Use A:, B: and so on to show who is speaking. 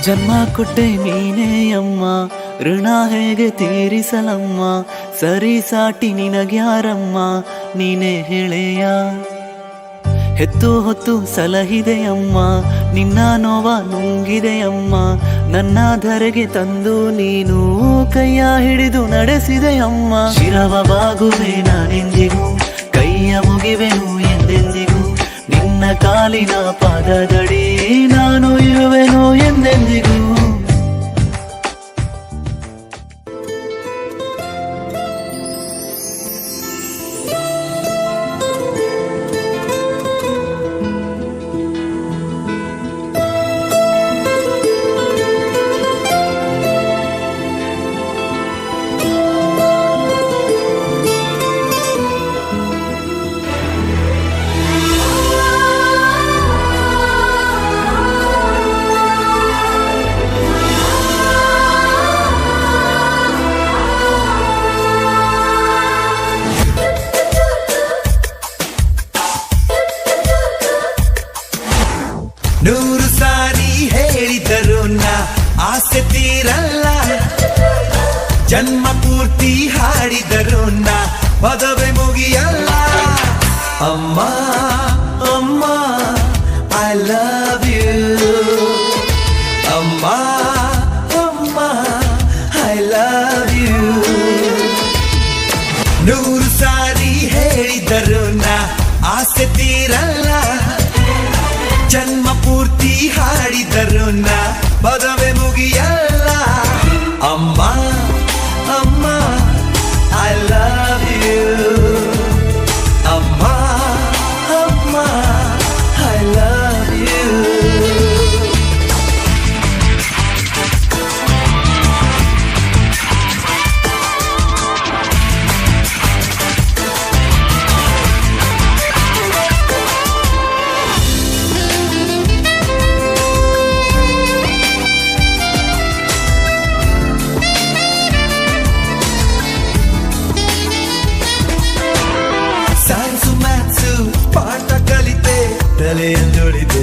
A: ಜನ್ಮ ಕೊಟ್ಟೆ ನೀನೇ ಅಮ್ಮ, ಋಣ ಹೇಗೆ ತೀರಿಸಲಮ್ಮ, ಸರಿ ಸಾಟಿ ನಿನಗ್ಯಾರಮ್ಮ, ನೀನೇ ಹೇಳೆಯ. ಹೆತ್ತು ಹೊತ್ತು ಸಲಹಿದೆಯಮ್ಮ, ನಿನ್ನ ನೋವ ನುಂಗಿದೆಯಮ್ಮ, ನನ್ನ ಧರೆಗೆ ತಂದು ನೀನು ಕೈಯ ಹಿಡಿದು ನಡೆಸಿದೆಯಮ್ಮ. ಶಿರವ ಬಾಗುವೆ ನಾನೆಂದಿಗೂ, ಕೈಯ ಮುಗಿವೆನು ಎಂದೆಂದಿಗೂ, ನಿನ್ನ ಕಾಲಿನ ಪಾದದಡಿ ನಾನು ಇರುವೆನು ಎಂದೆಂದಿಗೂ.
B: ನೂರು ಸಾರಿ ಹೇಳಿದರು ನಾ ಆಸೆ ತೀರಲ್ಲ, ಜನ್ಮ ಪೂರ್ತಿ ಹಾಡಿದರು ನಾ ಪದವೇ ಮುಗಿಯಲ್ಲ. ಅಮ್ಮ ಅಮ್ಮ ಐ ಲವ್ ಯು, ಅಮ್ಮ ಅಮ್ಮ ಐ ಲವ್ ಯು. ನೂರು ಸಾರಿ ಹೇಳಿದರು ನಾ ಆಸೆ ತೀರಲ್ಲ, ಜನ್ಮ ಪೂರ್ತಿ ಹಾಡಿದರು ನಾ ಪದವೇ ಮುಗಿಯಲ್ಲ. ಅಮ್ಮ ಅಮ್ಮ ಐ ಲವ್ ಯು, ಅಮ್ಮ ಅಮ್ಮ ಐ ಲವ್ ಯು. ಪಾಠ ಕಲಿತೆ ತಲೆಯನ್ನುಳಿದೆ